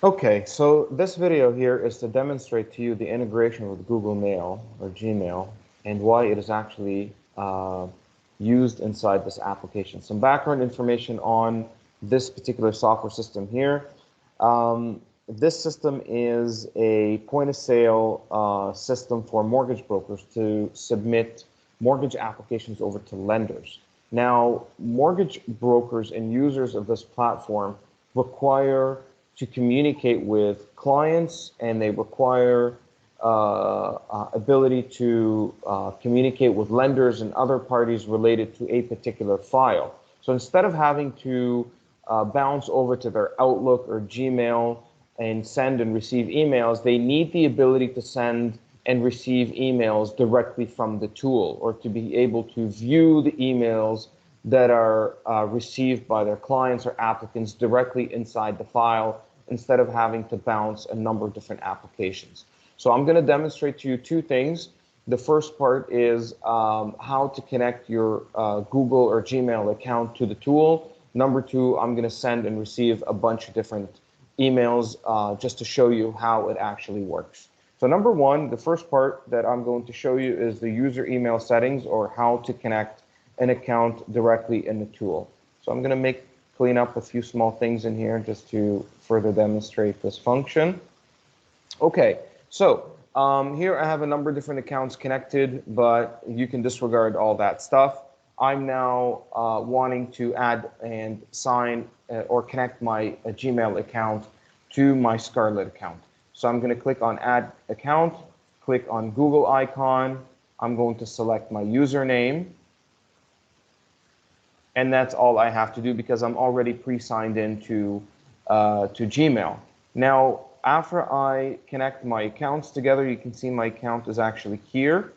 Okay, so this video here is to demonstrate to you the integration with Google Mail or Gmail and why it is actually used inside this application. Some background information on this particular software system here. This system is a point-of-sale system for mortgage brokers to submit mortgage applications over to lenders. Now, mortgage brokers and users of this platform require to communicate with clients, and they require ability to communicate with lenders and other parties related to a particular file. So instead of having to bounce over to their Outlook or Gmail and send and receive emails, they need the ability to send and receive emails directly from the tool, or to be able to view the emails that are received by their clients or applicants directly inside the file instead of having to bounce a number of different applications. So I'm going to demonstrate to you two things. The first part is how to connect your Google or Gmail account to the tool. Number two, I'm going to send and receive a bunch of different emails just to show you how it actually works. So number one, the first part that I'm going to show you is the user email settings, or how to connect an account directly in the tool. So I'm going to clean up a few small things in here just to further demonstrate this function. Okay, so here I have a number of different accounts connected, but you can disregard all that stuff. I'm now wanting to add and sign or connect my Gmail account to my Scarlett account. So I'm going to click on Add Account, click on Google icon. I'm going to select my username. And that's all I have to do because I'm already pre-signed into to Gmail. Now, after I connect my accounts together, you can see my account is actually here.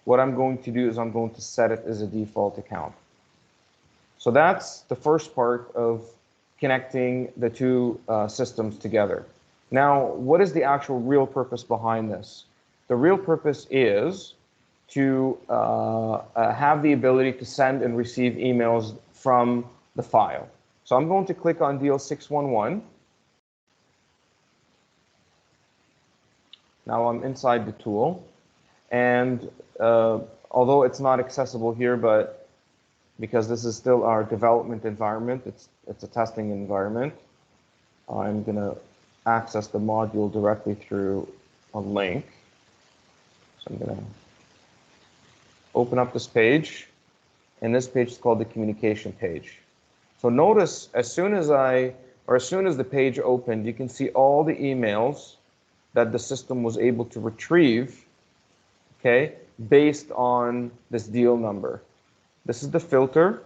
What I'm going to do is I'm going to set it as a default account. So that's the first part of connecting the two systems together. Now, what is the actual real purpose behind this? The real purpose is to have the ability to send and receive emails from the file. So I'm going to click on Deal 611. Now I'm inside the tool, and although it's not accessible here, but because this is still our development environment, it's a testing environment, I'm going to access the module directly through a link. So I'm going to open up this page, and this page is called the communication page. So notice as soon as the page opened, you can see all the emails that the system was able to retrieve, okay, based on this deal number. This is the filter,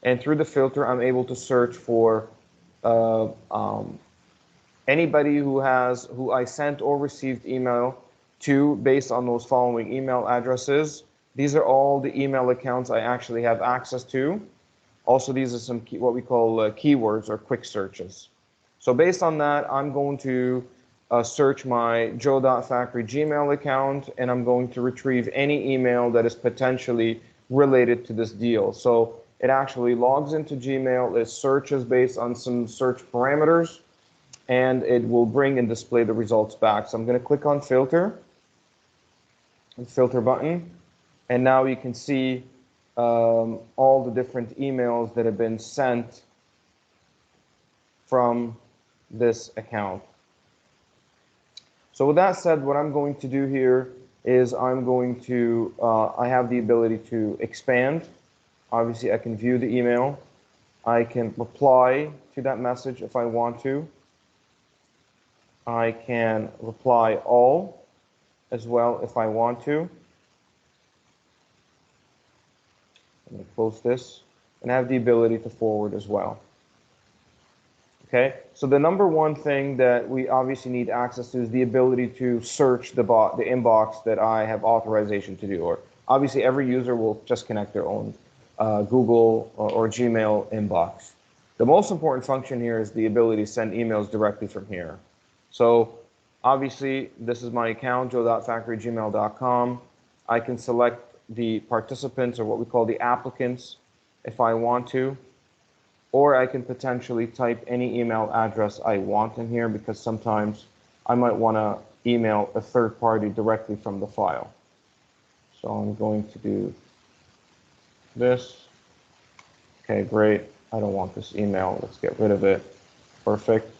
and through the filter, I'm able to search for anybody who I sent or received email to based on those following email addresses. These are all the email accounts I actually have access to. Also, these are some what we call keywords or quick searches. So based on that, I'm going to search my joe.factory Gmail account, and I'm going to retrieve any email that is potentially related to this deal. So it actually logs into Gmail, it searches based on some search parameters, and it will bring and display the results back. So I'm going to click on filter, the filter button, and now you can see all the different emails that have been sent from this account. So with that said, what I'm going to do here is I'm going to, I have the ability to expand. Obviously, I can view the email. I can reply to that message if I want to. I can reply all as well if I want to. I'm going to close this, and have the ability to forward as well. Okay, so the number one thing that we obviously need access to is the ability to search the inbox that I have authorization to do. Or obviously, every user will just connect their own Google or Gmail inbox. The most important function here is the ability to send emails directly from here. So obviously, this is my account, joe.factorygmail.com. I can select the participants, or what we call the applicants, if I want to. or I can potentially type any email address I want in here, because sometimes I might want to email a third party directly from the file. So I'm going to do this. Okay, great. I don't want this email. Let's get rid of it. Perfect.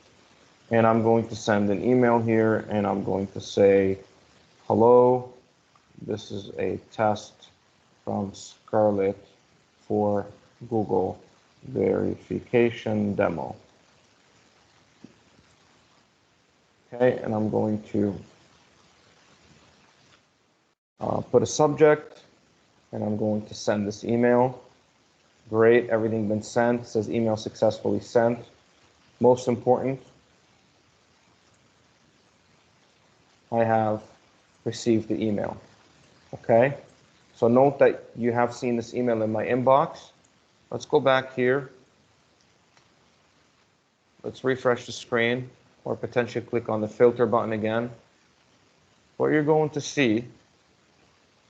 And I'm going to send an email here, and I'm going to say, hello, this is a test from Scarlett for Google verification demo. Okay, and I'm going to put a subject, and I'm going to send this email. Great, everything been sent. It says email successfully sent. Most important, I have received the email. Okay, so note that you have seen this email in my inbox. Let's go back here. Let's refresh the screen, or potentially click on the filter button again. What you're going to see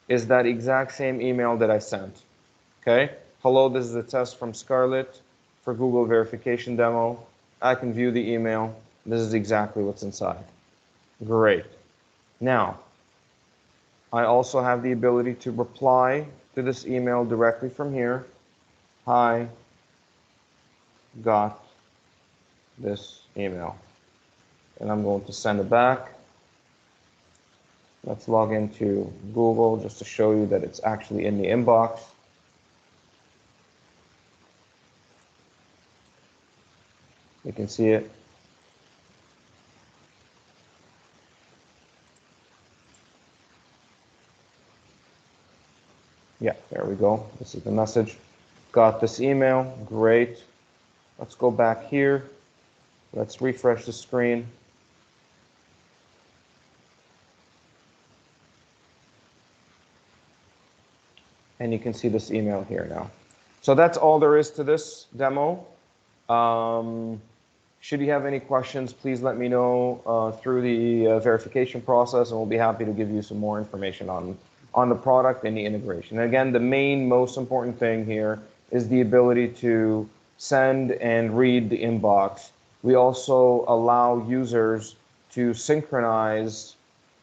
is that exact same email that I sent. Okay, hello, this is a test from Scarlett for Google verification demo. I can view the email. This is exactly what's inside. Great. Now, I also have the ability to reply to this email directly from here. Hi, got this email. And I'm going to send it back. Let's log into Google just to show you that it's actually in the inbox. You can see it. Yeah, there we go. This is the message. Got this email. Great. Let's go back here. Let's refresh the screen. And you can see this email here now. So that's all there is to this demo. Should you have any questions, please let me know through the verification process, and we'll be happy to give you some more information on the product and the integration. And again, the main, most important thing here is the ability to send and read the inbox. We also allow users to synchronize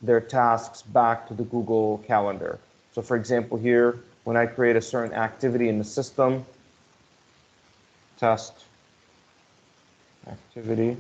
their tasks back to the Google Calendar. So for example here, when I create a certain activity in the system, test activity,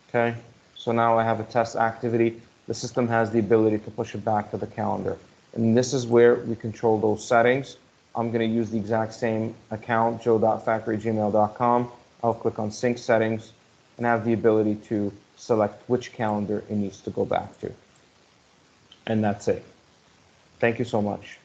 okay, so now I have a test activity. The system has the ability to push it back to the calendar. And this is where we control those settings. I'm going to use the exact same account, joe.factory@gmail.com. I'll click on sync settings and have the ability to select which calendar it needs to go back to. And that's it. Thank you so much.